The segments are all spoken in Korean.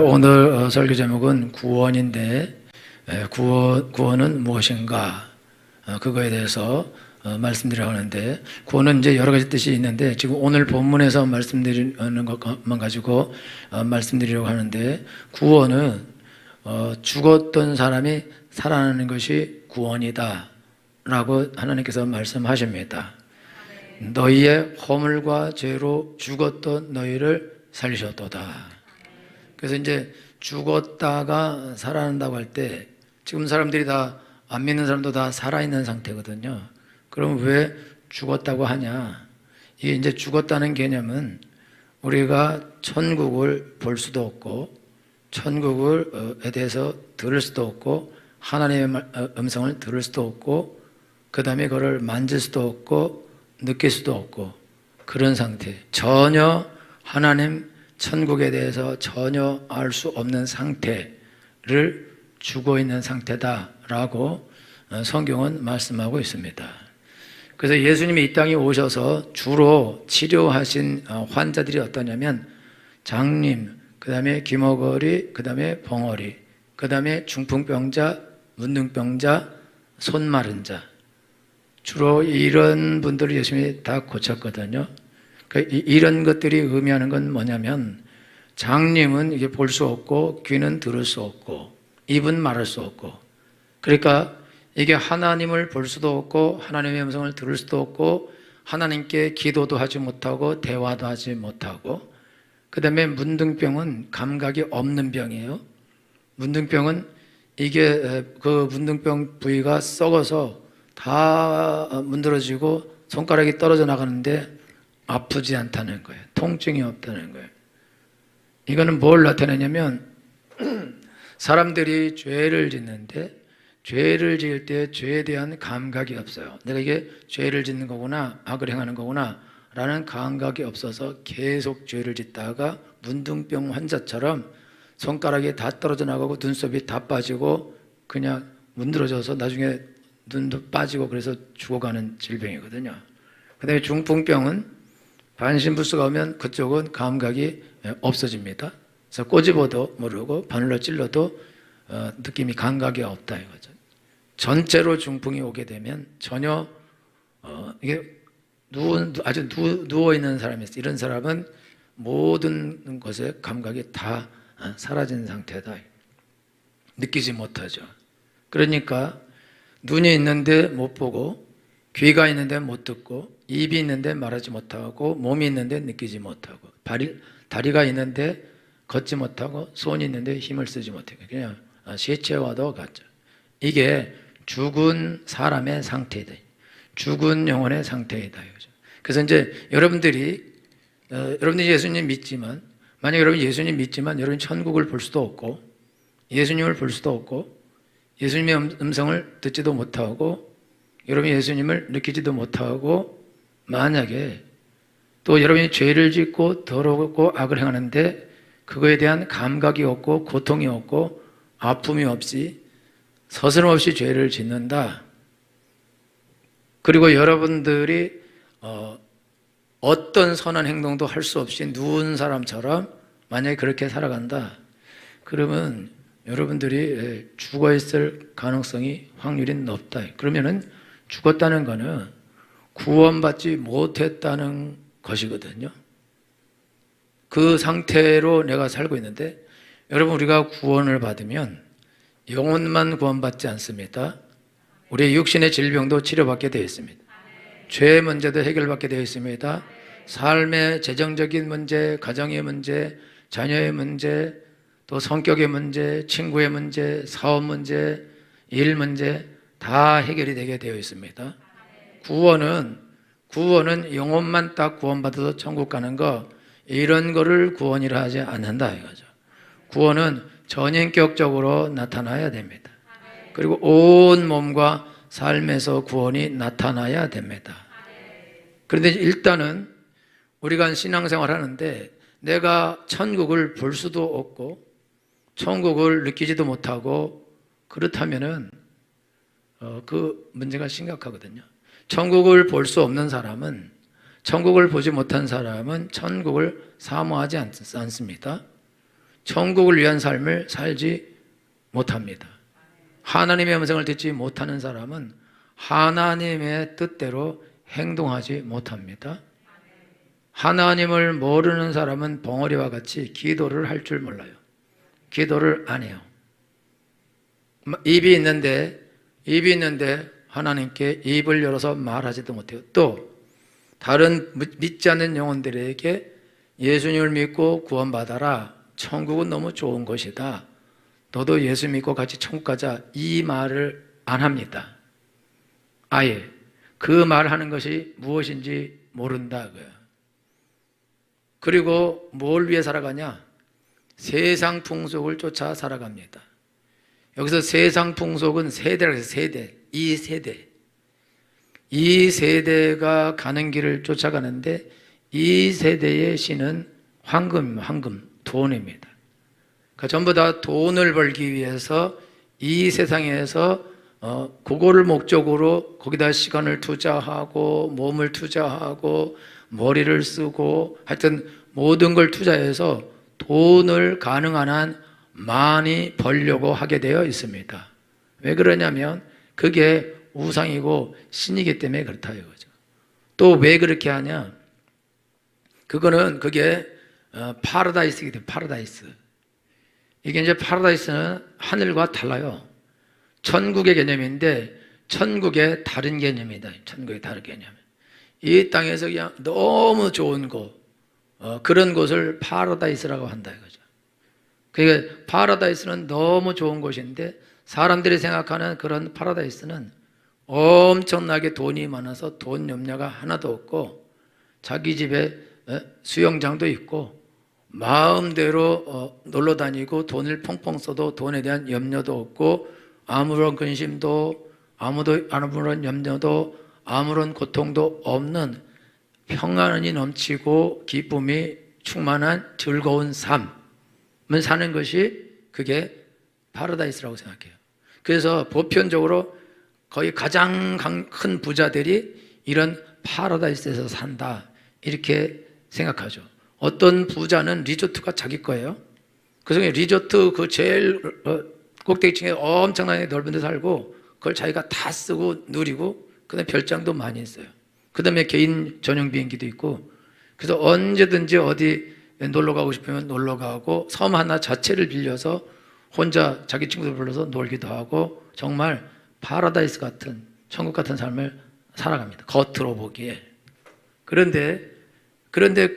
오늘 설교 제목은 구원인데 구원은 무엇인가 그거에 대해서 말씀드리려고 하는데, 구원은 이제 여러 가지 뜻이 있는데 지금 오늘 본문에서 말씀드리는 것만 가지고 말씀드리려고 하는데, 구원은 죽었던 사람이 살아나는 것이 구원이다 라고 하나님께서 말씀하십니다. 너희의 허물과 죄로 죽었던 너희를 살리셨도다. 그래서 이제 죽었다가 살아난다고 할 때, 지금 사람들이 다 안 믿는 사람도 다 살아있는 상태거든요. 그럼 왜 죽었다고 하냐? 이게 이제 죽었다는 개념은 우리가 천국을 볼 수도 없고, 천국에 대해서 들을 수도 없고, 하나님의 음성을 들을 수도 없고, 그 다음에 그걸 만질 수도 없고, 느낄 수도 없고, 그런 상태. 전혀 하나님 천국에 대해서 전혀 알 수 없는 상태를 죽어 있는 상태다라고 성경은 말씀하고 있습니다. 그래서 예수님이 이 땅에 오셔서 주로 치료하신 환자들이 어떠냐면 장님, 그 다음에 귀머거리, 그 다음에 벙어리, 그 다음에 중풍병자, 문둥병자, 손 마른 자, 주로 이런 분들을 예수님이 다 고쳤거든요. 이런 것들이 의미하는 건 뭐냐면, 장님은 이게 볼 수 없고, 귀는 들을 수 없고, 입은 말할 수 없고, 그러니까 이게 하나님을 볼 수도 없고, 하나님의 음성을 들을 수도 없고, 하나님께 기도도 하지 못하고, 대화도 하지 못하고, 그 다음에 문둥병은 감각이 없는 병이에요. 문둥병은 이게 그 문둥병 부위가 썩어서 다 문드러지고 손가락이 떨어져 나가는데 아프지 않다는 거예요. 통증이 없다는 거예요. 이거는 뭘 나타내냐면 사람들이 죄를 짓는데, 죄를 지을 때 죄에 대한 감각이 없어요. 내가 이게 죄를 짓는 거구나, 악을 행하는 거구나 라는 감각이 없어서 계속 죄를 짓다가 문둥병 환자처럼 손가락이 다 떨어져 나가고 눈썹이 다 빠지고 그냥 문드러져서 나중에 눈도 빠지고 그래서 죽어가는 질병이거든요. 그 다음에 중풍병은 반신불수가 오면 그쪽은 감각이 없어집니다. 그래서 꼬집어도 모르고 바늘로 찔러도 느낌이 감각이 없다 이거죠. 전체로 중풍이 오게 되면 전혀 이게 아주 누워 있는 사람이 있어요. 이런 사람은 모든 것에 감각이 다 사라진 상태다. 느끼지 못하죠. 그러니까 눈이 있는데 못 보고, 귀가 있는데 못 듣고, 입이 있는데 말하지 못하고, 몸이 있는데 느끼지 못하고, 다리가 있는데 걷지 못하고, 손이 있는데 힘을 쓰지 못하고, 그냥 시체와도 같죠. 이게 죽은 사람의 상태이다. 죽은 영혼의 상태이다. 그래서 이제 여러분들이 예수님 믿지만, 만약 여러분 예수님 믿지만 여러분 천국을 볼 수도 없고, 예수님을 볼 수도 없고, 예수님의 음성을 듣지도 못하고, 여러분이 예수님을 느끼지도 못하고, 만약에 또 여러분이 죄를 짓고 더럽고 악을 행하는데 그거에 대한 감각이 없고 고통이 없고 아픔이 없이 서스럼없이 죄를 짓는다. 그리고 여러분들이 어떤 선한 행동도 할 수 없이 누운 사람처럼 만약에 그렇게 살아간다. 그러면 여러분들이 죽어 있을 가능성이 확률이 높다. 그러면은 죽었다는 거는 구원받지 못했다는 것이거든요. 그 상태로 내가 살고 있는데, 여러분 우리가 구원을 받으면 영혼만 구원받지 않습니다. 우리의 육신의 질병도 치료받게 되어 있습니다. 죄의 문제도 해결받게 되어 있습니다. 삶의 재정적인 문제, 가정의 문제, 자녀의 문제, 또 성격의 문제, 친구의 문제, 사업 문제, 일 문제 다 해결이 되게 되어 있습니다. 구원은 영혼만 딱 구원받아서 천국 가는 거, 이런 거를 구원이라 하지 않는다 이거죠. 구원은 전인격적으로 나타나야 됩니다. 그리고 온 몸과 삶에서 구원이 나타나야 됩니다. 그런데 일단은 우리가 신앙생활 하는데 내가 천국을 볼 수도 없고 천국을 느끼지도 못하고 그렇다면은 그 문제가 심각하거든요. 천국을 볼 수 없는 사람은, 천국을 보지 못한 사람은 천국을 사모하지 않습니다. 천국을 위한 삶을 살지 못합니다. 하나님의 음성을 듣지 못하는 사람은 하나님의 뜻대로 행동하지 못합니다. 하나님을 모르는 사람은 벙어리와 같이 기도를 할 줄 몰라요. 기도를 안 해요. 입이 있는데 하나님께 입을 열어서 말하지도 못해요. 또 다른 믿지 않는 영혼들에게 예수님을 믿고 구원받아라, 천국은 너무 좋은 것이다, 너도 예수 믿고 같이 천국 가자, 이 말을 안 합니다. 아예 그 말하는 것이 무엇인지 모른다고요. 그리고 뭘 위해 살아가냐? 세상 풍속을 쫓아 살아갑니다. 여기서 세상 풍속은 세대라고 해서 세대, 이 세대가 가는 길을 쫓아가는데, 이 세대의 신은 황금, 돈입니다. 그러니까 전부 다 돈을 벌기 위해서 이 세상에서 그거를 목적으로 거기다 시간을 투자하고 몸을 투자하고 머리를 쓰고 하여튼 모든 걸 투자해서 돈을 가능한 한 많이 벌려고 하게 되어 있습니다. 왜 그러냐면 그게 우상이고 신이기 때문에 그렇다 이거죠. 또 왜 그렇게 하냐? 그게 파라다이스이기 때문에. 파라다이스, 이게 이제 파라다이스는 하늘과 달라요. 천국의 개념인데 천국의 다른 개념이다. 천국의 다른 개념. 이 땅에서 그냥 너무 좋은 곳, 그런 곳을 파라다이스라고 한다 이거죠. 그러니까 파라다이스는 너무 좋은 곳인데 사람들이 생각하는 그런 파라다이스는 엄청나게 돈이 많아서 돈 염려가 하나도 없고, 자기 집에 수영장도 있고 마음대로 놀러 다니고 돈을 펑펑 써도 돈에 대한 염려도 없고, 아무런 근심도 아무런 염려도 아무런 고통도 없는 평안이 넘치고 기쁨이 충만한 즐거운 삶을 사는 것이 그게 파라다이스라고 생각해요. 그래서 보편적으로 거의 가장 큰 부자들이 이런 파라다이스에서 산다 이렇게 생각하죠. 어떤 부자는 리조트가 자기 거예요. 그중에 리조트 그 제일 꼭대기층에 엄청나게 넓은 데 살고 그걸 자기가 다 쓰고 누리고, 그 다음에 별장도 많이 있어요. 그 다음에 개인 전용 비행기도 있고, 그래서 언제든지 어디 놀러 가고 싶으면 놀러 가고, 섬 하나 자체를 빌려서 혼자 자기 친구들 불러서 놀기도 하고, 정말 파라다이스 같은, 천국 같은 삶을 살아갑니다. 겉으로 보기에. 그런데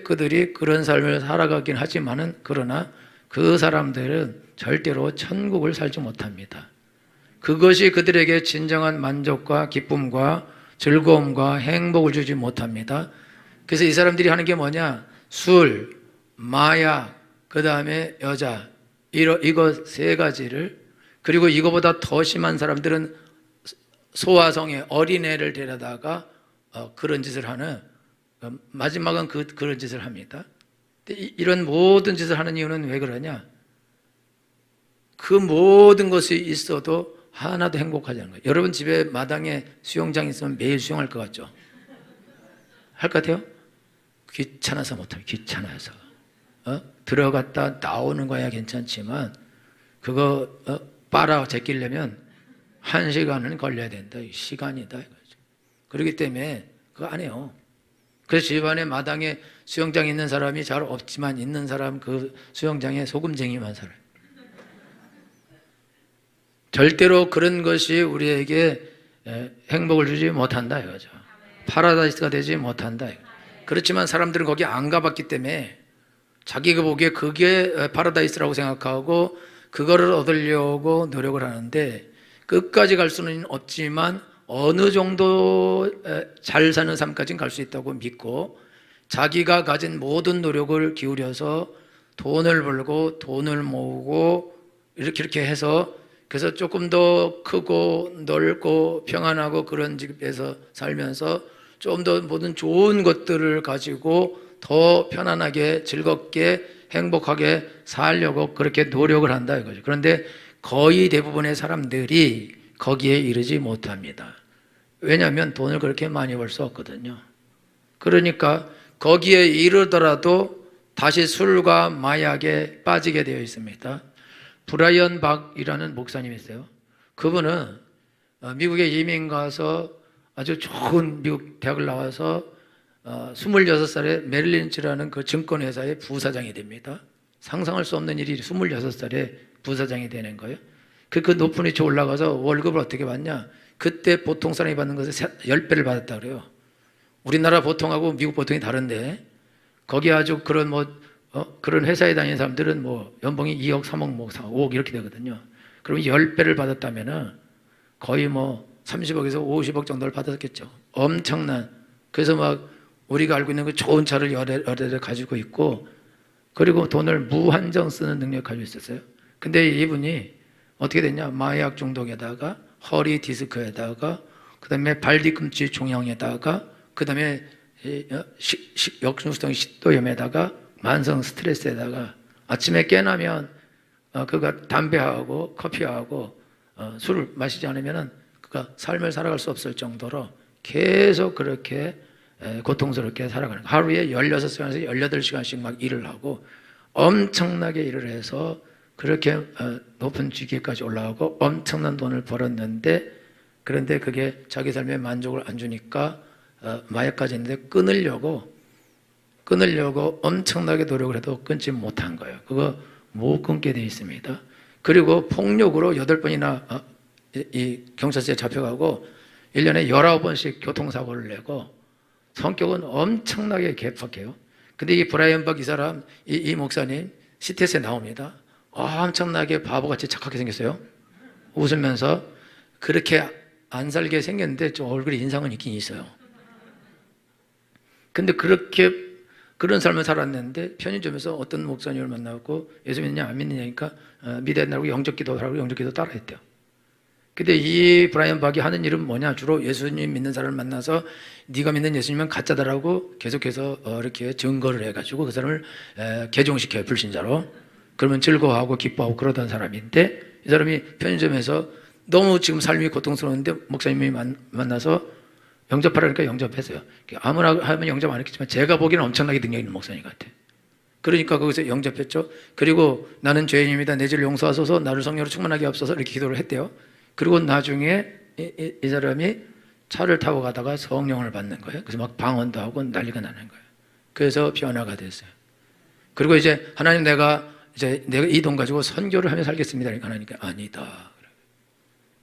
그들이 그런 삶을 살아가긴 하지만은, 그러나 그 사람들은 절대로 천국을 살지 못합니다. 그것이 그들에게 진정한 만족과 기쁨과 즐거움과 행복을 주지 못합니다. 그래서 이 사람들이 하는 게 뭐냐? 술, 마약, 그 다음에 여자, 이거 세 가지를, 그리고 이거보다 더 심한 사람들은 소아성애 어린애를 데려다가 그런 짓을 하는, 마지막은 그런 짓을 합니다. 이런 모든 짓을 하는 이유는 왜 그러냐? 그 모든 것이 있어도 하나도 행복하지 않은 거예요. 여러분 집에 마당에 수영장 있으면 매일 수영할 것 같죠? 할 것 같아요? 귀찮아서 못해요. 귀찮아서. 들어갔다 나오는 거야 괜찮지만 그거 빨아 제끼려면 1시간은 걸려야 된다. 시간이다 이거죠. 그렇기 때문에 그거 안 해요. 그래서 집안에 마당에 수영장 있는 사람이 잘 없지만 있는 사람 그 수영장에 소금쟁이만 살아요. 절대로 그런 것이 우리에게 행복을 주지 못한다 이거죠. 파라다이스가 되지 못한다. 그렇지만 사람들은 거기 안 가봤기 때문에 자기가 보기에 그게 파라다이스라고 생각하고 그거를 얻으려고 노력을 하는데, 끝까지 갈 수는 없지만 어느 정도 잘 사는 삶까지는 갈 수 있다고 믿고, 자기가 가진 모든 노력을 기울여서 돈을 벌고 돈을 모으고 이렇게 해서, 그래서 조금 더 크고 넓고 평안하고 그런 집에서 살면서 좀 더 모든 좋은 것들을 가지고 더 편안하게 즐겁게 행복하게 살려고 그렇게 노력을 한다 이거죠. 그런데 거의 대부분의 사람들이 거기에 이르지 못합니다. 왜냐하면 돈을 그렇게 많이 벌 수 없거든요. 그러니까 거기에 이르더라도 다시 술과 마약에 빠지게 되어 있습니다. 브라이언 박이라는 목사님이 있어요. 그분은 미국에 이민 가서 아주 좋은 미국 대학을 나와서 26살에 메릴린치라는 그 증권회사의 부사장이 됩니다. 상상할 수 없는 일이 26살에 부사장이 되는 거예요. 그 높은 위치에 올라가서 월급을 어떻게 받냐? 그때 보통 사람이 받는 것을 10배를 받았다 그래요. 우리나라 보통하고 미국 보통이 다른데 거기 아주 그런 그런 회사에 다니는 사람들은 연봉이 2억, 3억, 5억 이렇게 되거든요. 그럼 10배를 받았다면은 거의 30억에서 50억 정도를 받았겠죠. 엄청난. 그래서 우리가 알고 있는 그 좋은 차를 여러 대를 가지고 있고, 그리고 돈을 무한정 쓰는 능력을 가지고 있었어요. 근데 이분이 어떻게 됐냐? 마약 중독에다가 허리 디스크에다가 그다음에 발 뒤꿈치 종양에다가 그다음에 역류성 식도염에다가 만성 스트레스에다가 아침에 깨나면 그가 담배하고 커피하고 술을 마시지 않으면은 그가 삶을 살아갈 수 없을 정도로 계속 그렇게 고통스럽게 살아가는 거예요. 하루에 16시간에서 18시간씩 막 일을 하고 엄청나게 일을 해서 그렇게 높은 직위까지 올라가고 엄청난 돈을 벌었는데, 그런데 그게 자기 삶에 만족을 안 주니까 마약까지 했는데 끊으려고 엄청나게 노력을 해도 끊지 못한 거예요. 그거 못 끊게 돼 있습니다. 그리고 폭력으로 8번이나 이 경찰서에 잡혀가고 1년에 19번씩 교통사고를 내고 성격은 엄청나게 개팍해요. 근데 이 브라이언 박 이 사람, 이 목사님 CTS에 나옵니다. 엄청나게 바보같이 착하게 생겼어요. 웃으면서. 그렇게 안 살게 생겼는데 좀 얼굴에 인상은 있긴 있어요. 근데 그런 삶을 살았는데 편의점에서 어떤 목사님을 만나고 예수 믿느냐 안 믿느냐니까 믿어야 된다고 영접기도 하라고 영접기도 따라 했대요. 근데 이 브라이언 박이 하는 일은 뭐냐? 주로 예수님 믿는 사람을 만나서 네가 믿는 예수님은 가짜다라고 계속해서 이렇게 증거를 해가지고 그 사람을 개종시켜요, 불신자로. 그러면 즐거워하고 기뻐하고 그러던 사람인데, 이 사람이 편의점에서 너무 지금 삶이 고통스러운데 목사님이 만나서 영접하라니까 영접했어요. 아무나 하면 영접 안 했겠지만 제가 보기에는 엄청나게 능력 있는 목사님 같아요. 그러니까 거기서 영접했죠. 그리고 나는 죄인입니다. 내 죄를 용서하소서, 나를 성령으로 충만하게 하옵소서, 이렇게 기도를 했대요. 그리고 나중에 이 사람이 차를 타고 가다가 성령을 받는 거예요. 그래서 막 방언도 하고 난리가 나는 거예요. 그래서 변화가 됐어요. 그리고 이제 하나님 내가 이 돈 가지고 선교를 하며 살겠습니다. 그러니까 하나님께 아니다.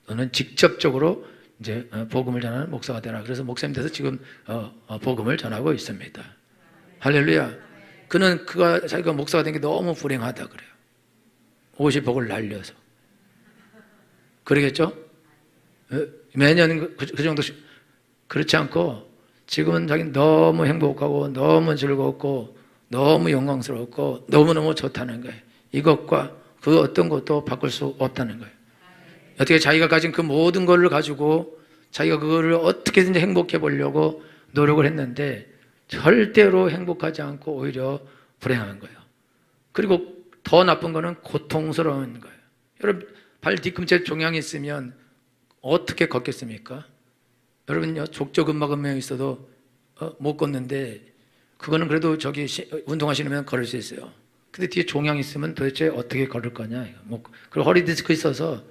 너는 직접적으로 이제 복음을 전하는 목사가 되라. 그래서 목사님 돼서 지금 복음을 전하고 있습니다. 할렐루야. 그가 자기가 목사가 된 게 너무 불행하다 그래요. 50억을 날려서. 그러겠죠? 매년 그 정도. 그렇지 않고 지금은 자기는 너무 행복하고 너무 즐겁고 너무 영광스럽고 너무너무 좋다는 거예요. 이것과 그 어떤 것도 바꿀 수 없다는 거예요. 어떻게 자기가 가진 그 모든 걸 가지고 자기가 그거를 어떻게든지 행복해 보려고 노력을 했는데 절대로 행복하지 않고 오히려 불행한 거예요. 그리고 더 나쁜 거는 고통스러운 거예요. 여러분, 발 뒤꿈치에 종양이 있으면 어떻게 걷겠습니까? 여러분요, 족저근막염이 있어도 못 걷는데 그거는 그래도 운동하시면 걸을 수 있어요. 근데 뒤에 종양이 있으면 도대체 어떻게 걸을 거냐? 그리고 허리 디스크 있어서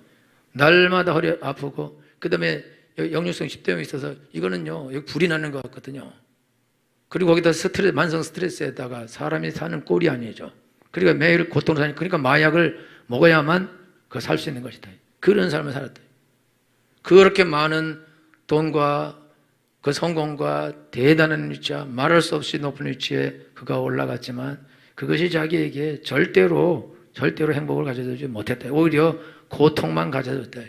날마다 허리 아프고, 그 다음에 역류성 식도염이 있어서 이거는요, 여기 불이 나는 것 같거든요. 그리고 거기다 만성 스트레스에다가 사람이 사는 꼴이 아니죠. 그러니까 매일 고통을 사니까, 그러니까 마약을 먹어야만 살 수 있는 것이다. 그런 삶을 살았다. 그렇게 많은 돈과 그 성공과 대단한 위치와 말할 수 없이 높은 위치에 그가 올라갔지만 그것이 자기에게 절대로 행복을 가져다주지 못했다. 오히려 고통만 가져줬다.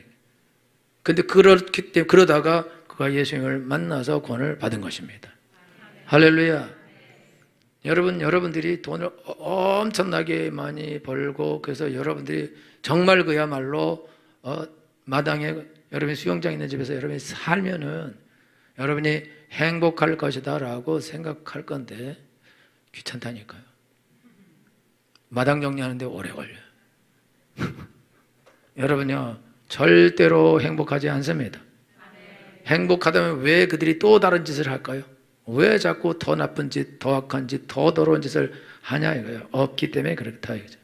근데 그렇기 때문에 그러다가 그가 예수님을 만나서 구원을 받은 것입니다. 할렐루야. 여러분들이 돈을 엄청나게 많이 벌고, 그래서 여러분들이 정말 그야말로 마당에 여러분이 수영장 있는 집에서 여러분이 살면은 여러분이 행복할 것이다 라고 생각할 건데 귀찮다니까요. 마당 정리하는데 오래 걸려요. 여러분요, 절대로 행복하지 않습니다. 행복하다면 왜 그들이 또 다른 짓을 할까요? 왜 자꾸 더 나쁜 짓, 더 악한 짓, 더 더러운 짓을 하냐 이거예요. 없기 때문에 그렇다 이거죠.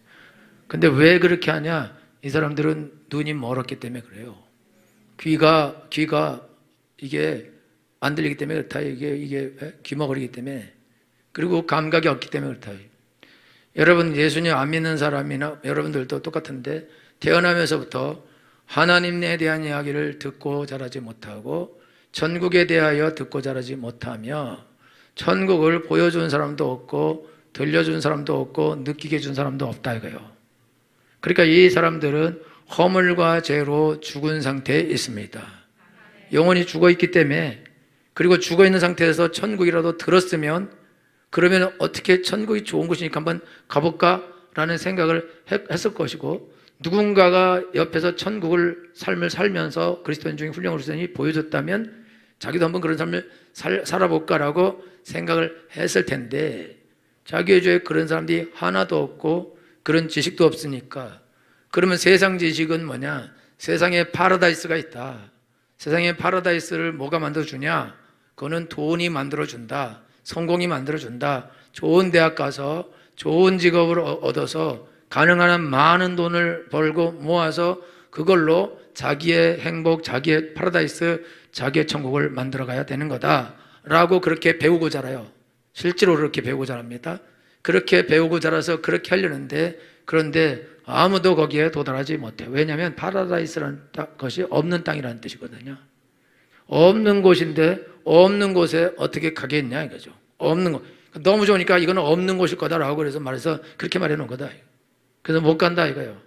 근데 왜 그렇게 하냐? 이 사람들은 눈이 멀었기 때문에 그래요. 귀가 이게 안 들리기 때문에 그렇다. 이게 귀머거리기 때문에. 그리고 감각이 없기 때문에 그렇다. 여러분 예수님 안 믿는 사람이나 여러분들도 똑같은데 태어나면서부터 하나님에 대한 이야기를 듣고 자라지 못하고 천국에 대하여 듣고 자라지 못하며 천국을 보여준 사람도 없고 들려준 사람도 없고 느끼게 해준 사람도 없다 이거예요. 그러니까 이 사람들은 허물과 죄로 죽은 상태에 있습니다. 영혼이 죽어 있기 때문에. 그리고 죽어 있는 상태에서 천국이라도 들었으면 그러면 어떻게 천국이 좋은 곳이니까 한번 가볼까? 라는 생각을 했을 것이고 누군가가 옆에서 천국을 삶을 살면서 그리스도인 중에 훌륭한 그리스도인이 보여줬다면 자기도 한번 그런 삶을 살아볼까라고 생각을 했을 텐데 자기의 죄에 그런 사람들이 하나도 없고 그런 지식도 없으니까 그러면 세상 지식은 뭐냐? 세상에 파라다이스가 있다. 세상에 파라다이스를 뭐가 만들어주냐? 그거는 돈이 만들어준다. 성공이 만들어준다. 좋은 대학 가서 좋은 직업을 얻어서 가능한 한 많은 돈을 벌고 모아서 그걸로 자기의 행복, 자기의 파라다이스, 자기의 천국을 만들어 가야 되는 거다 라고 그렇게 배우고 자라요. 실제로 그렇게 배우고 자랍니다. 그렇게 배우고 자라서 그렇게 하려는데 그런데 아무도 거기에 도달하지 못해요. 왜냐하면 파라다이스라는 것이 없는 땅이라는 뜻이거든요. 없는 곳인데 없는 곳에 어떻게 가겠냐 이거죠. 없는 곳. 너무 좋으니까 이거는 없는 곳일 거다라고 그래서 말해서 그렇게 말해 놓은 거다. 그래서 못 간다 이거예요.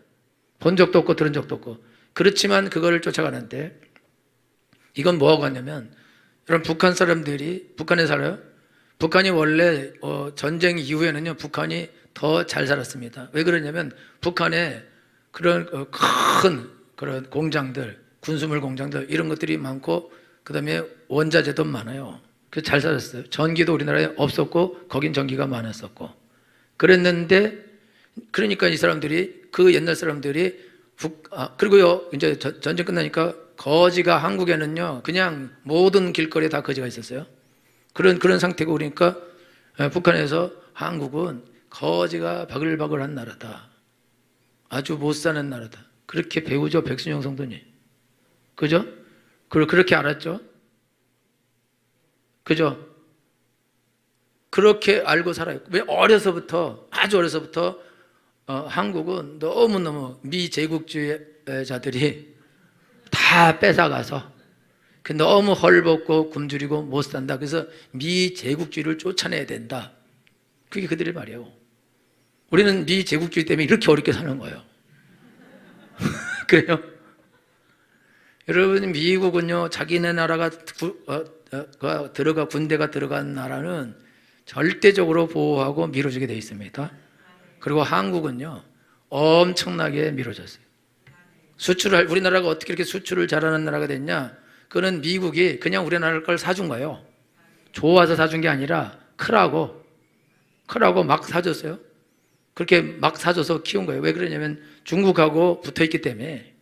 본 적도 없고 들은 적도 없고. 그렇지만 그거를 쫓아가는데 이건 뭐하고 갔냐면 여러분 북한 사람들이 북한에 살아요. 북한이 원래 전쟁 이후에는요 북한이 더 잘 살았습니다. 왜 그러냐면 북한에 그런 큰 그런 공장들, 군수물 공장들 이런 것들이 많고 그 다음에 원자재도 많아요. 그래서 잘 살았어요. 전기도 우리나라에 없었고 거긴 전기가 많았었고 그랬는데 그러니까 이 사람들이 그 옛날 사람들이 그리고요 이제 전쟁 끝나니까 거지가 한국에는요 그냥 모든 길거리에 다 거지가 있었어요. 그런 상태고 그러니까 북한에서 한국은 거지가 바글바글한 나라다. 아주 못 사는 나라다. 그렇게 배우죠 백순영 성도님. 그죠? 그렇게 알았죠? 그죠? 그렇게 알고 살아요. 왜 아주 어려서부터 한국은 너무너무 미제국주의자들이 다 뺏어가서 너무 헐벗고 굶주리고 못 산다. 그래서 미제국주의를 쫓아내야 된다. 그게 그들의 말이에요. 우리는 미제국주의 때문에 이렇게 어렵게 사는 거예요. 그래요? 여러분 미국은요 자기네 나라가 군대가 들어간 나라는 절대적으로 보호하고 밀어주게 되어 있습니다. 그리고 한국은요 엄청나게 밀어줬어요. 우리나라가 어떻게 이렇게 수출을 잘하는 나라가 됐냐? 그거는 미국이 그냥 우리나라 걸 사준 거예요. 좋아서 사준 게 아니라 크라고 막 사줬어요. 그렇게 막 사줘서 키운 거예요. 왜 그러냐면 중국하고 붙어있기 때문에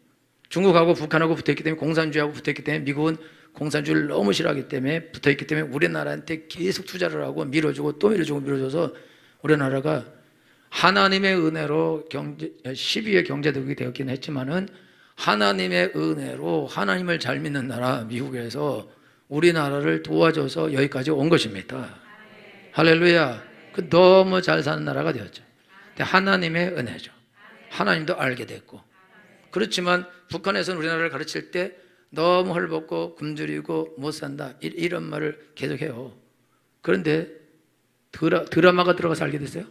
중국하고 북한하고 붙어있기 때문에 공산주의하고 붙어있기 때문에 미국은 공산주의를 너무 싫어하기 때문에 붙어있기 때문에 우리나라한테 계속 투자를 하고 밀어주고 또 밀어줘서 우리나라가 하나님의 은혜로 10위의 경제대국이 되었긴 했지만은 하나님의 은혜로 하나님을 잘 믿는 나라 미국에서 우리나라를 도와줘서 여기까지 온 것입니다. 할렐루야. 너무 잘 사는 나라가 되었죠. 하나님의 은혜죠. 하나님도 알게 됐고. 그렇지만 북한에서는 우리나라를 가르칠 때 너무 헐벗고 굶주리고 못 산다 이런 말을 계속해요. 그런데 드라마가 들어가서 알게 됐어요.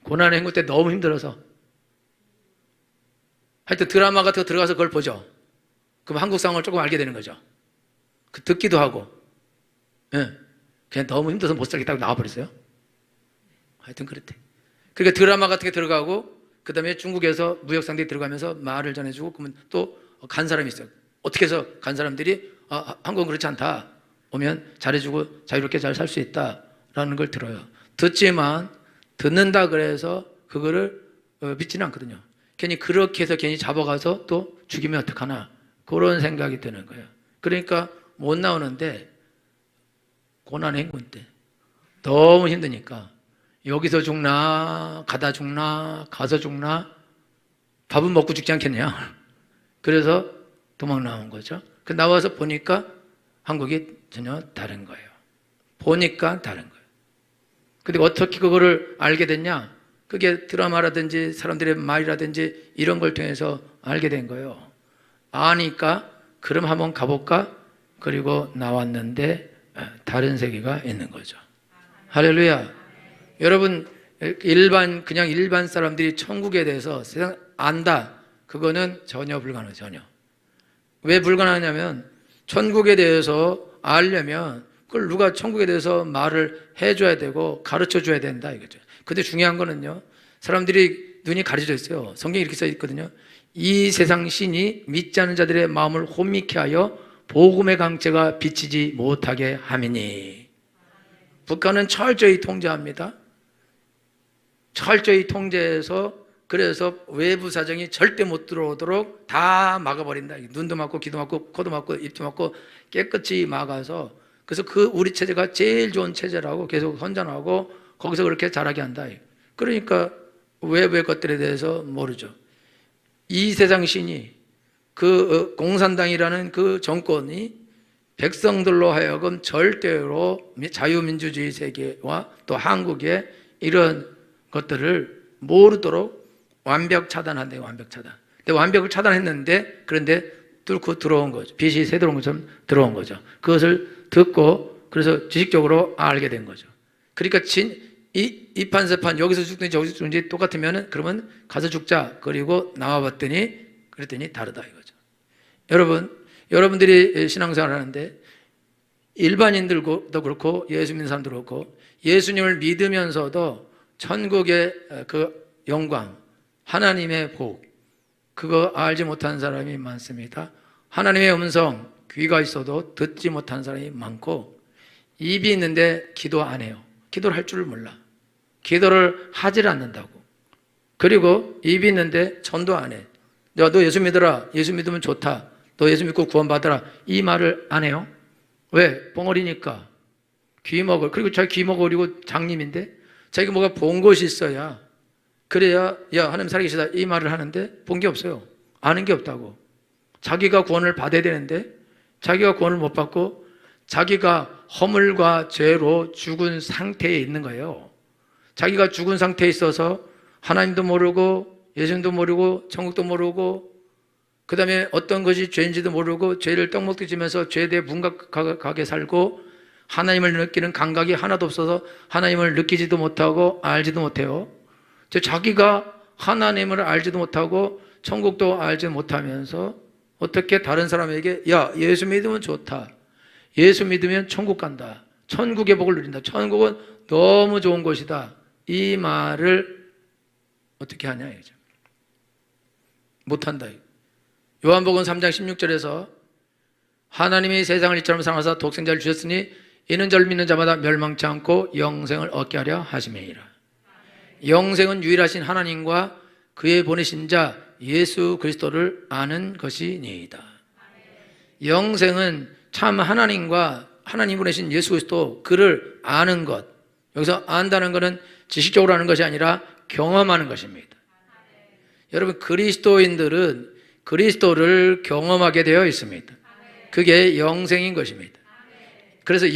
고난의 행군 때 너무 힘들어서 하여튼 드라마 같은 거 들어가서 그걸 보죠. 그럼 한국 상황을 조금 알게 되는 거죠. 듣기도 하고 그냥 너무 힘들어서 못 살겠다고 나와버렸어요. 하여튼 그랬대. 그러니까 드라마 같은 게 들어가고 그 다음에 중국에서 무역상들이 들어가면서 말을 전해주고 그러면 또 간 사람이 있어요. 어떻게 해서 간 사람들이 한국은 그렇지 않다. 오면 잘해주고 자유롭게 잘 살 수 있다라는 걸 들어요. 듣지만 듣는다 그래서 그거를 믿지는 않거든요. 괜히 그렇게 해서 괜히 잡아가서 또 죽이면 어떡하나 그런 생각이 드는 거예요. 그러니까 못 나오는데 고난의 행군 때 너무 힘드니까 여기서 죽나 가다 죽나 가서 죽나 밥은 먹고 죽지 않겠냐. 그래서 도망 나온 거죠. 그 나와서 보니까 한국이 전혀 다른 거예요. 보니까 다른 거예요. 근데 어떻게 그거를 알게 됐냐? 그게 드라마라든지 사람들의 말이라든지 이런 걸 통해서 알게 된 거예요. 아니까 그럼 한번 가볼까? 그리고 나왔는데 다른 세계가 있는 거죠. 할렐루야. 여러분, 그냥 일반 사람들이 천국에 대해서 세상 안다. 그거는 전혀 불가능해요. 전혀. 왜 불가능하냐면 천국에 대해서 알려면 그걸 누가 천국에 대해서 말을 해줘야 되고 가르쳐 줘야 된다 이거죠. 근데 중요한 거는요, 사람들이 눈이 가려져 있어요. 성경에 이렇게 써 있거든요. 이 세상 신이 믿지 않는 자들의 마음을 혼미케 하여 복음의 강체가 비치지 못하게 함이니. 북한은 철저히 통제합니다. 철저히 통제해서 그래서 외부 사정이 절대 못 들어오도록 다 막아버린다. 눈도 막고 귀도 막고 코도 막고 입도 막고 깨끗이 막아서, 그래서 그 우리 체제가 제일 좋은 체제라고 계속 선전하고 거기서 그렇게 자라게 한다. 그러니까 외부의 것들에 대해서 모르죠. 이 세상 신이 그 공산당이라는 그 정권이 백성들로 하여금 절대로 자유민주주의 세계와 또 한국의 이런 것들을 모르도록 완벽 차단한대요. 완벽 차단. 근데 완벽을 차단했는데 그런데 뚫고 들어온 거죠. 빛이 새들어온 것처럼 들어온 거죠. 그것을 듣고 그래서 지식적으로 알게 된 거죠. 그러니까 이 판세판 여기서 죽든지 저기서 죽든지 똑같으면은 그러면 가서 죽자. 그리고 나와봤더니 그랬더니 다르다 이거죠. 여러분들이 신앙생활 하는데 일반인들도 그렇고 예수 믿는 사람도 그렇고 예수님을 믿으면서도 천국의 그 영광, 하나님의 복, 그거 알지 못하는 사람이 많습니다. 하나님의 음성, 귀가 있어도 듣지 못하는 사람이 많고 입이 있는데 기도 안 해요. 기도를 할 줄을 몰라. 기도를 하질 않는다고. 그리고 입이 있는데 전도 안 해. 야, 너 예수 믿어라. 예수 믿으면 좋다. 너 예수 믿고 구원받아라. 이 말을 안 해요. 왜? 벙어리니까. 귀 먹을. 그리고 자기 귀 먹으려고 장님인데 자기가 뭐가 본 것이 있어야 그래야 야 하나님 살아계시다 이 말을 하는데 본 게 없어요. 아는 게 없다고. 자기가 구원을 받아야 되는데 자기가 구원을 못 받고 자기가 허물과 죄로 죽은 상태에 있는 거예요. 자기가 죽은 상태에 있어서 하나님도 모르고 예수님도 모르고 천국도 모르고 그 다음에 어떤 것이 죄인지도 모르고 죄를 떡먹듯이 지면서 죄에 대해 문각하게 살고 하나님을 느끼는 감각이 하나도 없어서 하나님을 느끼지도 못하고 알지도 못해요. 자기가 하나님을 알지도 못하고 천국도 알지 못하면서 어떻게 다른 사람에게 야 예수 믿으면 좋다. 예수 믿으면 천국 간다. 천국의 복을 누린다. 천국은 너무 좋은 곳이다. 이 말을 어떻게 하냐 이거죠. 못한다. 요한복음 3장 16절에서 하나님이 세상을 이처럼 사랑하사 독생자를 주셨으니 이는 저를 믿는 자마다 멸망치 않고 영생을 얻게 하려 하심이니라. 영생은 유일하신 하나님과 그의 보내신 자 예수 그리스도를 아는 것이니이다. 영생은 참 하나님과 하나님 보내신 예수 그리스도 그를 아는 것. 여기서 안다는 것은 지식적으로 아는 것이 아니라 경험하는 것입니다. 여러분 그리스도인들은 그리스도를 경험하게 되어 있습니다. 그게 영생인 것입니다. 그래서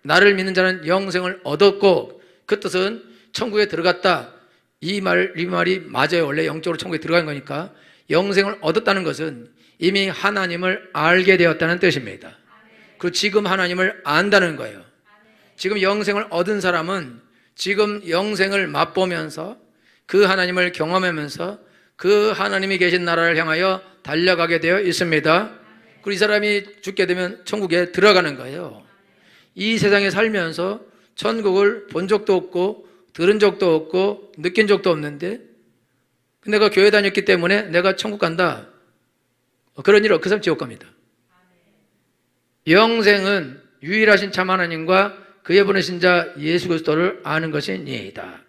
나를 믿는 자는 영생을 얻었고 그 뜻은 천국에 들어갔다. 이 말이 맞아요. 원래 영적으로 천국에 들어간 거니까. 영생을 얻었다는 것은 이미 하나님을 알게 되었다는 뜻입니다. 그리고 지금 하나님을 안다는 거예요. 지금 영생을 얻은 사람은 지금 영생을 맛보면서 그 하나님을 경험하면서 그 하나님이 계신 나라를 향하여 달려가게 되어 있습니다. 그리고 이 사람이 죽게 되면 천국에 들어가는 거예요. 이 세상에 살면서 천국을 본 적도 없고 들은 적도 없고 느낀 적도 없는데 내가 교회 다녔기 때문에 내가 천국 간다. 그런 일 그 사람 지옥 갑니다. 영생은 유일하신 참 하나님과 그의 보내신 자 예수 그리스도를 아는 것이니이다.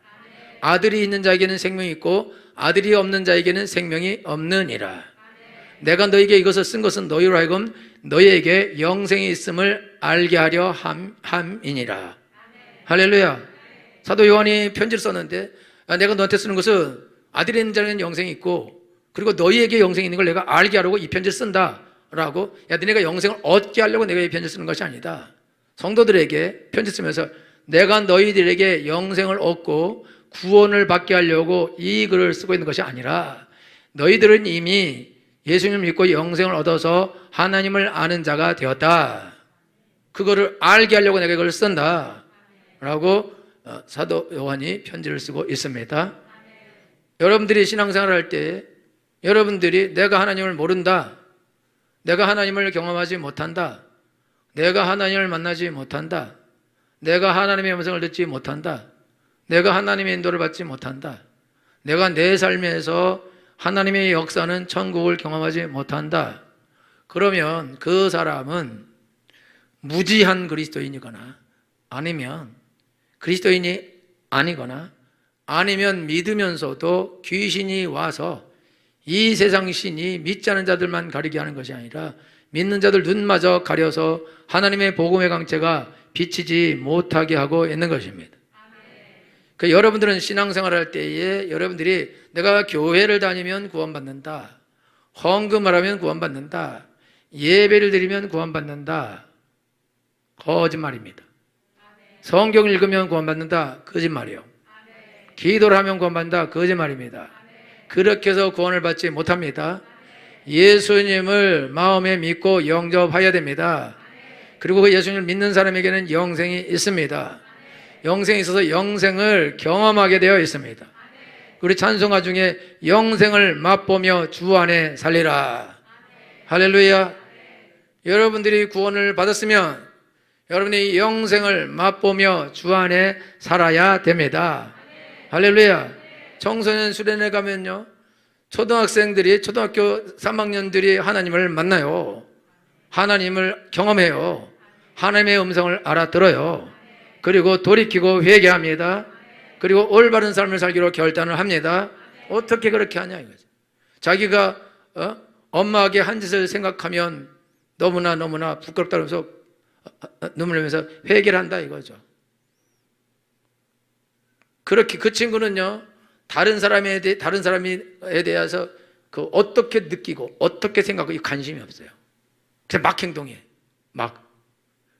아들이 있는 자에게는 생명이 있고 아들이 없는 자에게는 생명이 없느니라. 내가 너에게 이것을 쓴 것은 너희로 하여금 너희에게 영생이 있음을 알게 하려 함이니라. 할렐루야. 사도 요한이 편지를 썼는데 내가 너한테 쓰는 것은 아들이 있는 자는 영생이 있고 그리고 너희에게 영생이 있는 걸 내가 알게 하려고 이 편지를 쓴다라고. 야, 너네가 영생을 얻게 하려고 내가 이 편지를 쓰는 것이 아니다. 성도들에게 편지 쓰면서 내가 너희들에게 영생을 얻고 구원을 받게 하려고 이 글을 쓰고 있는 것이 아니라 너희들은 이미 예수님을 믿고 영생을 얻어서 하나님을 아는 자가 되었다. 그거를 알게 하려고 내가 이걸 쓴다 라고 사도 요한이 편지를 쓰고 있습니다. 여러분들이 신앙생활을 할 때 여러분들이 내가 하나님을 모른다, 내가 하나님을 경험하지 못한다, 내가 하나님을 만나지 못한다, 내가 하나님의 음성을 듣지 못한다, 내가 하나님의 인도를 받지 못한다, 내가 내 삶에서 하나님의 역사는 천국을 경험하지 못한다. 그러면 그 사람은 무지한 그리스도인이거나 아니면 그리스도인이 아니거나 아니면 믿으면서도 귀신이 와서 이 세상 신이 믿지 않은 자들만 가리게 하는 것이 아니라 믿는 자들 눈마저 가려서 하나님의 복음의 강체가 비치지 못하게 하고 있는 것입니다. 그 여러분들은 신앙생활을 할 때에 여러분들이 내가 교회를 다니면 구원받는다, 헌금을 하면 구원받는다, 예배를 드리면 구원받는다, 거짓말입니다. 성경을 읽으면 구원받는다, 거짓말이요. 기도를 하면 구원받는다, 거짓말입니다. 그렇게 해서 구원을 받지 못합니다. 예수님을 마음에 믿고 영접해야 됩니다. 그리고 그 예수님을 믿는 사람에게는 영생이 있습니다. 영생이 있어서 영생을 경험하게 되어 있습니다. 우리 찬송가 중에 영생을 맛보며 주 안에 살리라. 할렐루야. 여러분들이 구원을 받았으면 여러분이 영생을 맛보며 주 안에 살아야 됩니다. 할렐루야. 청소년 수련회 가면요, 초등학생들이 초등학교 3학년들이 하나님을 만나요. 하나님을 경험해요. 하나님의 음성을 알아들어요. 그리고 돌이키고 회개합니다. 그리고 올바른 삶을 살기로 결단을 합니다. 어떻게 그렇게 하냐 이거죠. 자기가 엄마에게 한 짓을 생각하면 너무나 부끄럽다 그러면서 눈물 흘리면서 회개를 한다 이거죠. 그렇게 그 친구는요, 다른 사람에 대해서 그 어떻게 느끼고 어떻게 생각하고 관심이 없어요. 그냥 막 행동해.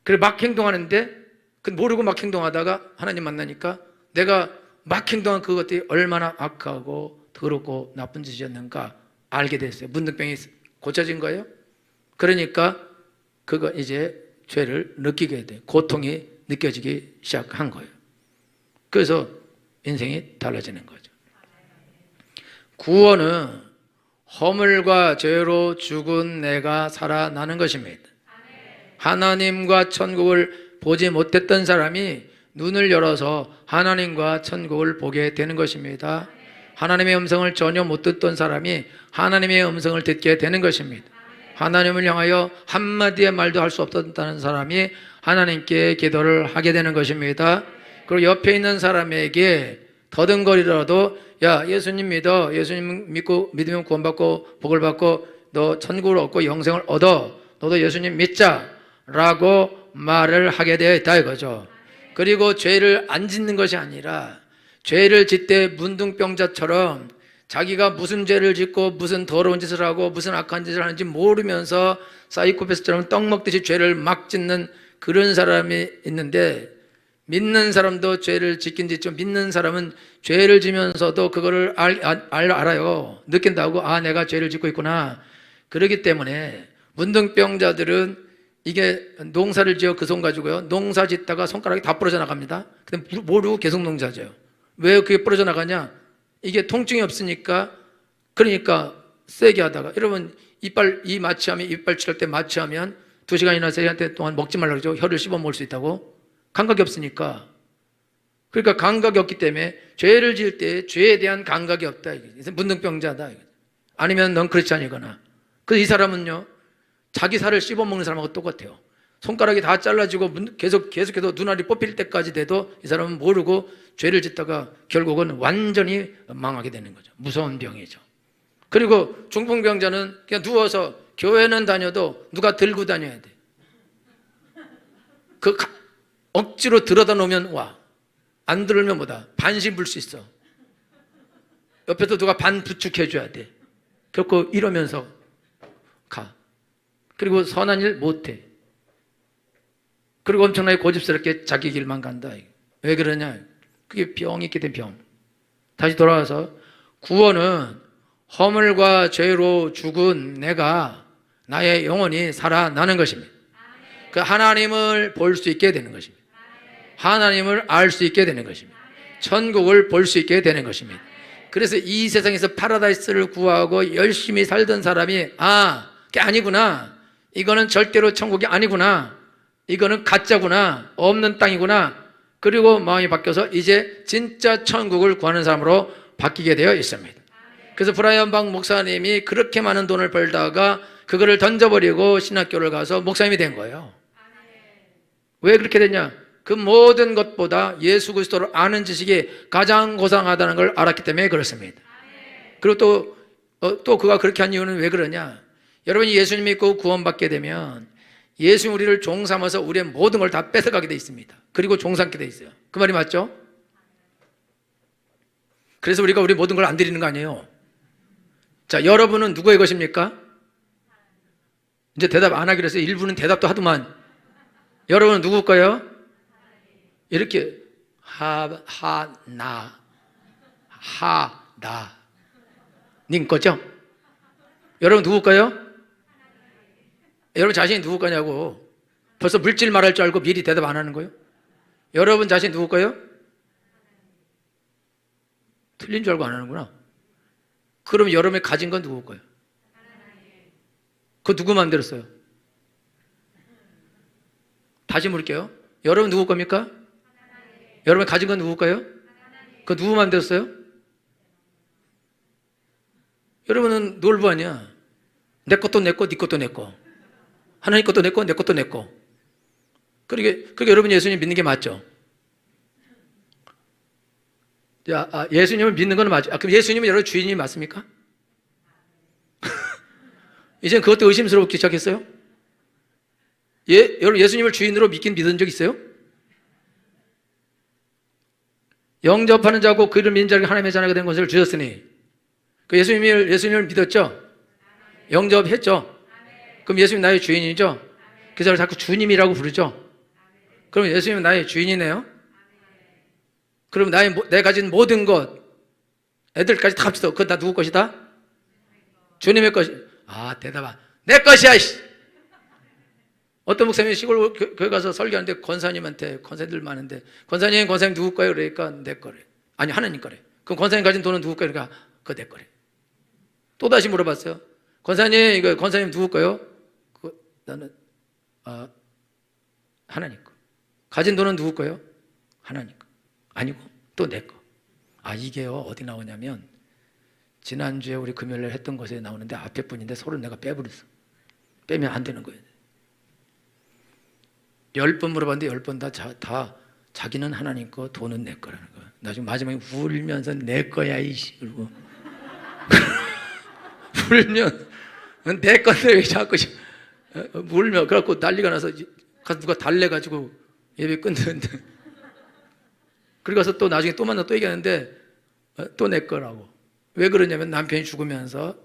그래 막 행동하는데 그 모르고 막 행동하다가 하나님 만나니까 내가 막 행동한 그것들이 얼마나 악하고 더럽고 나쁜 짓이었는가 알게 됐어요. 문득병이 고쳐진 거예요. 그러니까 그거 이제 죄를 느끼게 돼. 고통이 느껴지기 시작한 거예요. 그래서 인생이 달라지는 거죠. 구원은 허물과 죄로 죽은 내가 살아나는 것입니다. 하나님과 천국을 보지 못했던 사람이 눈을 열어서 하나님과 천국을 보게 되는 것입니다. 하나님의 음성을 전혀 못 듣던 사람이 하나님의 음성을 듣게 되는 것입니다. 하나님을 향하여 한마디의 말도 할 수 없었다는 사람이 하나님께 기도를 하게 되는 것입니다. 그리고 옆에 있는 사람에게 더듬거리더라도 야, 예수님 믿어. 예수님 믿고 믿으면 구원받고 복을 받고 너 천국을 얻고 영생을 얻어. 너도 예수님 믿자 라고 말을 하게 되어 있다 이거죠. 그리고 죄를 안 짓는 것이 아니라 죄를 짓되 문둥병자처럼 자기가 무슨 죄를 짓고 무슨 더러운 짓을 하고 무슨 악한 짓을 하는지 모르면서 사이코패스처럼 떡 먹듯이 죄를 막 짓는 그런 사람이 있는데, 믿는 사람도 죄를 짓긴 짓죠. 믿는 사람은 죄를 지면서도 그거를 알아요. 느낀다고. 아, 내가 죄를 짓고 있구나. 그렇기 때문에 문둥병자들은 이게 농사를 지어 그 손 가지고요, 농사 짓다가 손가락이 다 부러져 나갑니다. 근데 모르고 계속 농사져요. 왜 그게 부러져 나가냐? 이게 통증이 없으니까. 그러니까 세게 하다가, 여러분 이 마취하면, 이빨 칠할 때 마취하면 2시간이나 3시간 동안 먹지 말라고 그러죠. 혀를 씹어 먹을 수 있다고. 감각이 없으니까. 그러니까 감각이 없기 때문에 죄를 지을 때 죄에 대한 감각이 없다. 문둥병자다. 아니면 넌 크리스찬이거나. 그래서 이 사람은요, 자기 살을 씹어 먹는 사람하고 똑같아요. 손가락이 다 잘라지고 계속해서 눈알이 뽑힐 때까지 돼도 이 사람은 모르고 죄를 짓다가 결국은 완전히 망하게 되는 거죠. 무서운 병이죠. 그리고 중풍병자는 그냥 누워서 교회는 다녀도 누가 들고 다녀야 돼. 억지로 들어다 놓으면 와. 안 들으면 뭐다. 반신 불 수 있어. 옆에서 누가 반 부축해줘야 돼. 결코 이러면서 가. 그리고 선한 일 못해. 그리고 엄청나게 고집스럽게 자기 길만 간다. 왜 그러냐? 그게 병이 있게 된 병. 다시 돌아와서 구원은 허물과 죄로 죽은 내가 나의 영혼이 살아나는 것입니다. 그 하나님을 볼 수 있게 되는 것입니다. 하나님을 알 수 있게 되는 것입니다. 천국을 볼 수 있게 되는 것입니다. 그래서 이 세상에서 파라다이스를 구하고 열심히 살던 사람이 그게 아니구나. 이거는 절대로 천국이 아니구나. 이거는 가짜구나. 없는 땅이구나. 그리고 마음이 바뀌어서 이제 진짜 천국을 구하는 사람으로 바뀌게 되어 있습니다. 그래서 브라이언 박 목사님이 그렇게 많은 돈을 벌다가 그거를 던져버리고 신학교를 가서 목사님이 된 거예요. 왜 그렇게 됐냐? 그 모든 것보다 예수 그리스도를 아는 지식이 가장 고상하다는 걸 알았기 때문에 그렇습니다. 그리고 또 그가 그렇게 한 이유는 왜 그러냐? 여러분이 예수님 믿고 구원받게 되면 예수님 우리를 종 삼아서 우리의 모든 걸 다 뺏어가게 돼 있습니다. 그리고 종 삼게 돼 있어요. 그 말이 맞죠? 그래서 우리가 우리 모든 걸 안 드리는 거 아니에요. 자, 여러분은 누구의 것입니까? 이제 대답 안 하기로 했어요. 일부는 대답도 하더만. 여러분은 누구 거예요? 이렇게 하나 님 거죠? 여러분 누구 거예요? 여러분 자신이 누구 거냐고. 벌써 물질 말할 줄 알고 미리 대답 안 하는 거예요? 여러분 자신 누구 거예요? 틀린 줄 알고 안 하는구나. 그럼 여러분이 가진 건 누구 거예요? 그거 누구 만들었어요? 다시 물을게요. 여러분 누구 겁니까? 여러분이 가진 건 누구 거예요? 그거 누구 만들었어요? 여러분은 놀부 아니야. 내 것도 내 거, 네 것도 내 거. 하나님 것도 내 거, 내 것도 내 거. 그러니까 여러분 예수님 믿는 게 맞죠? 예수님을 믿는 건 맞죠? 그럼 예수님은 여러분 주인이 맞습니까? 이제는 그것도 의심스럽기 시작했어요? 여러분 예수님을 주인으로 믿은 적 있어요? 영접하는 자고 그를 믿는 자에게 하나님의 자녀가 된 것을 주셨으니 그 예수님을 믿었죠? 영접했죠? 그럼 예수님 나의 주인이죠? 그래서 자꾸 주님이라고 부르죠? 그럼 예수님은 나의 주인이네요? 그럼 내 가진 모든 것, 애들까지 다 합쳐서 그건 다 누구 것이다? 주님의 것이. 대답아. 내 것이야, 이씨! 어떤 목사님이 시골 교회 가서 설교하는데 권사님들 많은데, 권사님 누구 거예요? 그러니까 내 거래. 아니, 하나님 거래. 그럼 권사님 가진 돈은 누구 거예요? 그러니까 그거 내 거래. 또 다시 물어봤어요. 권사님 누구 거예요? 나는, 하나님 거. 가진 돈은 누구 거예요? 하나님 거. 아니고, 또 내 거. 이게요, 어디 나오냐면, 지난주에 우리 금요일에 했던 것에 나오는데, 앞에 분인데 서로 내가 빼버렸어. 빼면 안 되는 거예요. 10번 물어봤는데 10번 다 자기는 하나님 거, 돈은 내 거라는 거야. 나중에 마지막에 울면서 내 거야, 이씨. 그러고. 울면, 내 건데 왜 자꾸 울며. 그래갖고 난리가 나서 가서 누가 달래가지고 예배 끊는데. 그리고 가서 또 나중에 또 만나 또 얘기하는데 또 내 거라고. 왜 그러냐면 남편이 죽으면서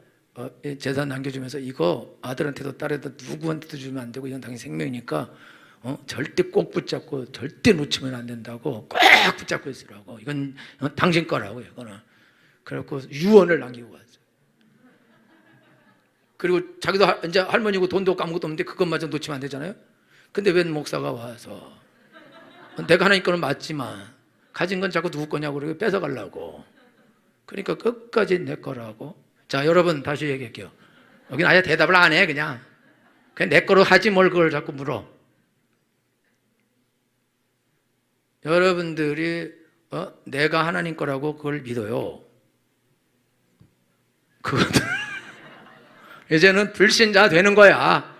재산 남겨주면서 이거 아들한테도 딸한테도 누구한테도 주면 안 되고 이건 당연히 생명이니까 절대 꼭 붙잡고 절대 놓치면 안 된다고 꼭 붙잡고 있으라고. 이건 당신 거라고 이거는. 그래갖고 유언을 남기고 갔어요. 그리고 자기도 이제 할머니고 돈도 없고 아무것도 없는데 그것마저 놓치면 안 되잖아요. 근데 웬 목사가 와서 내가 하나님 거는 맞지만 가진 건 자꾸 누구 거냐고 그러고 뺏어가려고. 그러니까 끝까지 내 거라고. 자, 여러분 다시 얘기할게요. 여기는 아예 대답을 안 해. 그냥 내 거로 하지 뭘 그걸 자꾸 물어. 여러분들이 내가 하나님 거라고 그걸 믿어요. 그것도 이제는 불신자 되는 거야.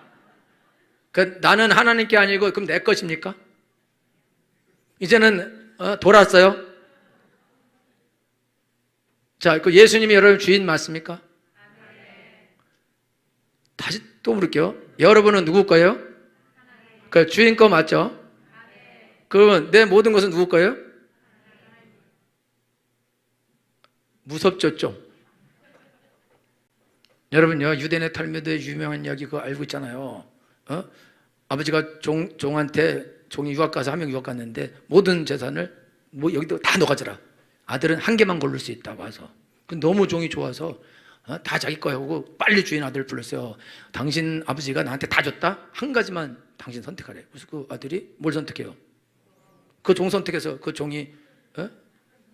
나는 하나님께 아니고 그럼 내 것입니까? 이제는 돌았어요. 자, 그 예수님이 여러분 주인 맞습니까? 또 물을게요. 여러분은 누구 거예요? 그 주인 거 맞죠? 그러면 내 모든 것은 누구 거예요? 무섭죠, 좀. 여러분요, 유대인의 탈무드의 유명한 이야기 그거 알고 있잖아요. 아버지가 종이 유학 가서 한 명 유학 갔는데 모든 재산을 뭐 여기도 다 넣어가져라. 아들은 한 개만 고를 수 있다고 해서. 너무 종이 좋아서 다 자기 거야 하고 빨리 주인 아들을 불렀어요. 당신 아버지가 나한테 다 줬다? 한 가지만 당신 선택하래. 그래서 그 아들이 뭘 선택해요? 그 종 선택해서 그 종이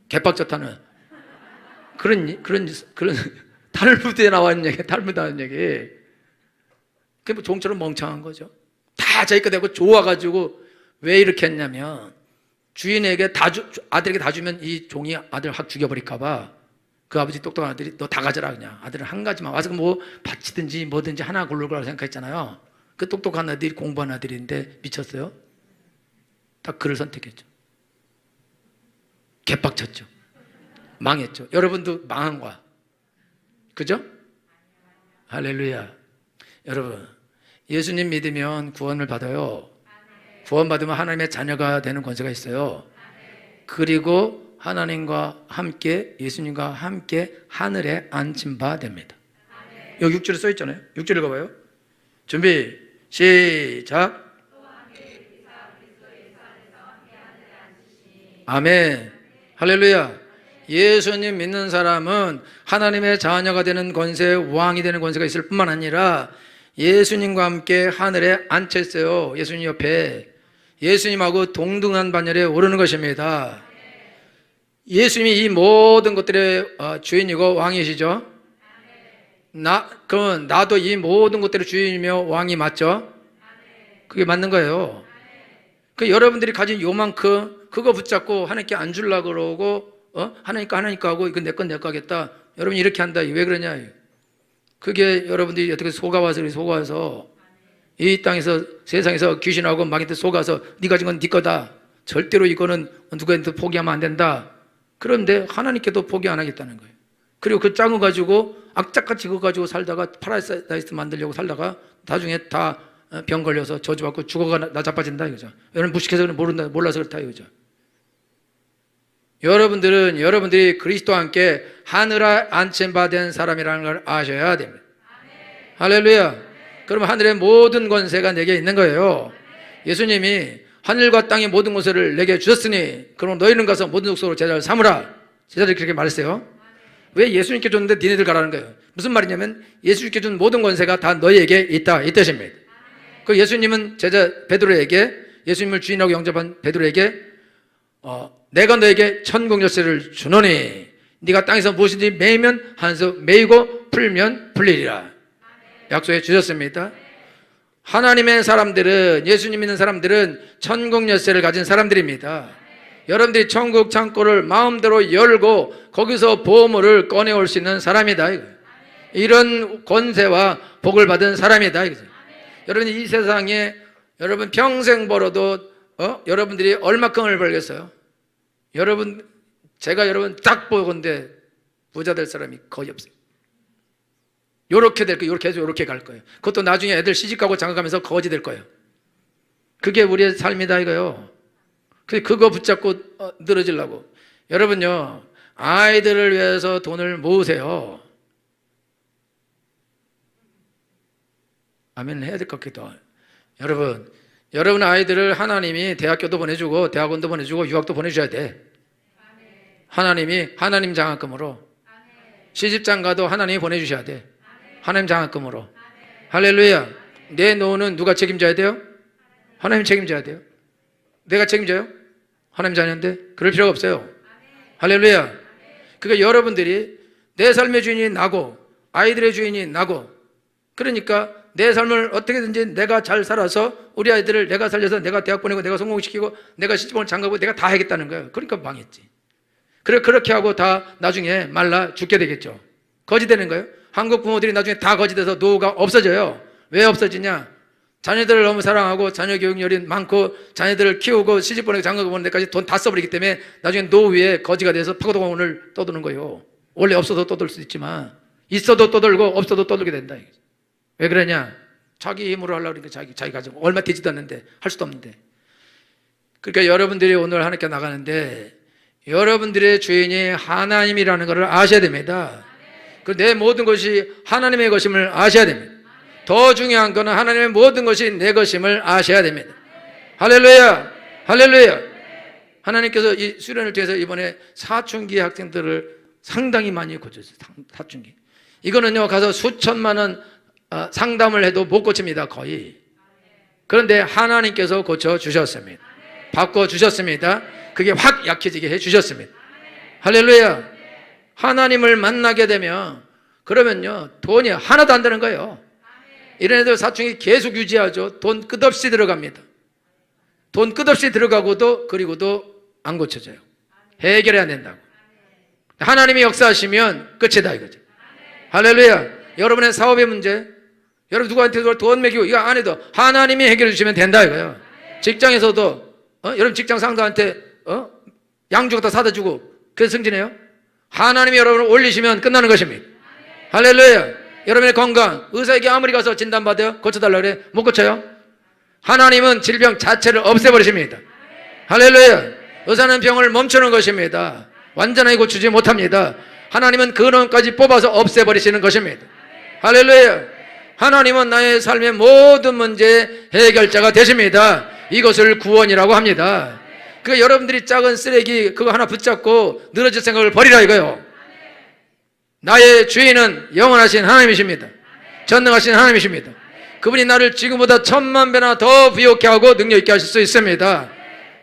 개빡쳤다는 그런 탈무드에 나와 있는 얘기, 탈무드 하는 얘기. 그게 뭐 종처럼 멍청한 거죠. 다 자기 거 되고 좋아가지고 왜 이렇게 했냐면 주인에게 아들에게 다 주면 이 종이 아들 확 죽여버릴까봐 그 아버지 똑똑한 아들이 너 다 가져라 그냥. 아들은 한 가지만 와서 뭐 밭이든지 뭐든지 하나 고를 거라고 생각했잖아요. 그 똑똑한 아들이 공부한 아들인데 미쳤어요. 딱 그를 선택했죠. 개빡쳤죠. 망했죠. 여러분도 망한 거야. 그죠? 할렐루야. 여러분, 예수님 믿으면 구원을 받아요. 구원 받으면 하나님의 자녀가 되는 권세가 있어요. 그리고 하나님과 함께, 예수님과 함께 하늘에 앉힌 바 됩니다. 여기 6절에 써 있잖아요. 6절 읽어봐요. 준비, 시작. 아멘. 할렐루야. 예수님 믿는 사람은 하나님의 자녀가 되는 권세, 왕이 되는 권세가 있을 뿐만 아니라 예수님과 함께 하늘에 앉혀 있어요. 예수님 옆에. 예수님하고 동등한 반열에 오르는 것입니다. 예수님이 이 모든 것들의 주인이고 왕이시죠? 그럼 나도 이 모든 것들의 주인이며 왕이 맞죠? 그게 맞는 거예요. 그 여러분들이 가진 요만큼 그거 붙잡고 하나님께 안 주려고 그러고 하나님과 하고 이거 내 건 내 거 하겠다. 여러분 이렇게 한다. 왜 그러냐? 그게 여러분들이 어떻게 속아서 이 땅에서 세상에서 귀신하고 마귀한테 속아서 네 가진 건 네 거다. 절대로 이거는 누구한테 포기하면 안 된다. 그런데 하나님께도 포기 안 하겠다는 거예요. 그리고 그 짱을 가지고 악착같이 그거 가지고 살다가 파라다이스 만들려고 살다가 나중에 다 병 걸려서 저주받고 죽어가 나자빠진다 이거죠. 여러분 무식해서 몰라서 그렇다 이거죠. 여러분들이 그리스도와 함께 하늘에 앉힌 바 된 사람이라는 걸 아셔야 됩니다. 할렐루야. 그러면 하늘의 모든 권세가 내게 있는 거예요. 예수님이 하늘과 땅의 모든 권세를 내게 주셨으니 그럼 너희는 가서 모든 족속으로 제자를 삼으라. 제자들이 그렇게 말했어요. 왜 예수님께 줬는데 니네들 가라는 거예요? 무슨 말이냐면 예수님께 준 모든 권세가 다 너희에게 있다 이 뜻입니다. 그 예수님은 제자 베드로에게, 예수님을 주인하고 영접한 베드로에게 내가 너에게 천국 열쇠를 주노니 네가 땅에서 무엇인지 매이면 하늘에서 매이고 풀면 풀리리라 약속해 주셨습니다. 하나님의 사람들은, 예수님 믿는 사람들은 천국 열쇠를 가진 사람들입니다. 여러분들이 천국 창고를 마음대로 열고 거기서 보물을 꺼내올 수 있는 사람이다. 이런 권세와 복을 받은 사람이다. 여러분 이 세상에 여러분 평생 벌어도 여러분들이 얼마큼을 벌겠어요? 제가 여러분 딱 보건데 부자 될 사람이 거의 없어요. 요렇게 될 거예요. 요렇게 해서 요렇게 갈 거예요. 그것도 나중에 애들 시집가고 장가가면서 거지 될 거예요. 그게 우리의 삶이다 이거요. 그거 붙잡고 늘어지려고. 여러분요, 아이들을 위해서 돈을 모으세요. 아멘 해야 될 것 같기도 해요. 여러분 아이들을 하나님이 대학교도 보내주고 대학원도 보내주고 유학도 보내줘야 돼. 하나님이 하나님 장학금으로. 시집장가도 하나님이 보내주셔야 돼. 하나님 장학금으로. 할렐루야. 내 노후는 누가 책임져야 돼요? 하나님 책임져야 돼요. 내가 책임져요? 하나님 자녀인데 그럴 필요가 없어요. 할렐루야. 그러니까 여러분들이 내 삶의 주인이 나고 아이들의 주인이 나고, 그러니까 내 삶을 어떻게든지 내가 잘 살아서 우리 아이들을 내가 살려서 내가 대학 보내고 내가 성공시키고 내가 시집을 장가고 내가 다 하겠다는 거예요. 그러니까 망했지. 그렇게 하고 다 나중에 말라 죽게 되겠죠. 거지 되는 거예요. 한국 부모들이 나중에 다 거지 돼서 노후가 없어져요. 왜 없어지냐? 자녀들을 너무 사랑하고 자녀 교육열이 많고 자녀들을 키우고 시집 보내고 장가 보내는 데까지 돈 다 써버리기 때문에 나중에 노후에 거지가 돼서 파고동원을 떠드는 거예요. 원래 없어도 떠들 수 있지만 있어도 떠들고 없어도 떠들게 된다. 왜 그러냐? 자기 힘으로 하려고 그러니까 자기 가지고 얼마 되지도 않는데 할 수도 없는데. 그러니까 여러분들이 오늘 하나님께 나가는데 여러분들의 주인이 하나님이라는 것을 아셔야 됩니다. 내 모든 것이 하나님의 것임을 아셔야 됩니다. 더 중요한 것은 하나님의 모든 것이 내 것임을 아셔야 됩니다. 할렐루야, 할렐루야. 하나님께서 이 수련을 통해서 이번에 사춘기 학생들을 상당히 많이 고쳤어요. 사춘기. 이거는요, 가서 수천만 원 상담을 해도 못 고칩니다, 거의. 그런데 하나님께서 고쳐주셨습니다. 바꿔주셨습니다. 그게 확 약해지게 해주셨습니다. 할렐루야. 하나님을 만나게 되면 그러면요, 돈이 하나도 안 되는 거예요. 이런 애들 사춘기 계속 유지하죠. 돈 끝없이 들어갑니다. 돈 끝없이 들어가고도 그리고도 안 고쳐져요. 해결해야 된다고. 하나님이 역사하시면 끝이다 이거죠. 할렐루야. 여러분의 사업의 문제, 여러분 누구한테 돈 먹이고 이거 안 해도 하나님이 해결해 주시면 된다 이거예요. 직장에서도 여러분 직장 상사한테 양주 갖다 사다 주고 그래서 승진해요? 하나님이 여러분을 올리시면 끝나는 것입니다. 할렐루야. 여러분의 건강, 의사에게 아무리 가서 진단받아요? 고쳐달라고 그래? 못 고쳐요? 하나님은 질병 자체를 없애버리십니다. 할렐루야. 의사는 병을 멈추는 것입니다. 완전하게 고치지 못합니다. 하나님은 근원까지 뽑아서 없애버리시는 것입니다. 할렐루야. 하나님은 나의 삶의 모든 문제 해결자가 되십니다. 이것을 구원이라고 합니다. 그러니까 여러분들이 작은 쓰레기 그거 하나 붙잡고 늘어질 생각을 버리라 이거요. 나의 주인은 영원하신 하나님이십니다. 전능하신 하나님이십니다. 그분이 나를 지금보다 1000만 배나 더 부욕케 하고 능력 있게 하실 수 있습니다.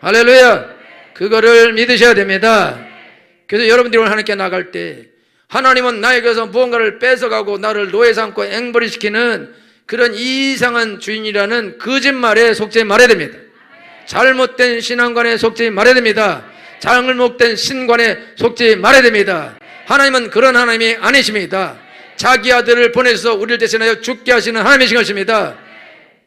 할렐루야. 그거를 믿으셔야 됩니다. 그래서 여러분들이 오늘 하나님께 나갈 때 하나님은 나에게서 무언가를 뺏어가고 나를 노예 삼고 앵벌이시키는 그런 이상한 주인이라는 거짓말에 속지 말아야 됩니다. 잘못된 신앙관에 속지 말아야 됩니다. 잘못된 신관에 속지 말아야 됩니다. 하나님은 그런 하나님이 아니십니다. 자기 아들을 보내셔서 우리를 대신하여 죽게 하시는 하나님이신 것입니다.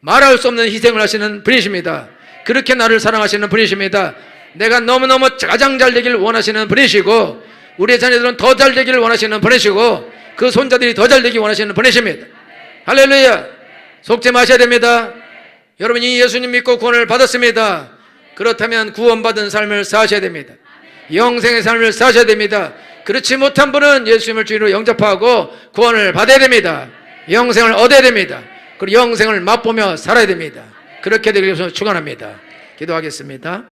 말할 수 없는 희생을 하시는 분이십니다. 그렇게 나를 사랑하시는 분이십니다. 내가 너무너무 가장 잘 되기를 원하시는 분이시고 우리의 자녀들은 더 잘 되기를 원하시는 분이시고 그 손자들이 더 잘 되기 원하시는 분이십니다. 할렐루야. 속지 마셔야 됩니다. 여러분이 예수님 믿고 구원을 받았습니다. 그렇다면 구원받은 삶을 사셔야 됩니다. 영생의 삶을 사셔야 됩니다. 그렇지 못한 분은 예수님을 주인으로 영접하고 구원을 받아야 됩니다. 영생을 얻어야 됩니다. 그리고 영생을 맛보며 살아야 됩니다. 그렇게 되기 위해서 축원합니다. 기도하겠습니다.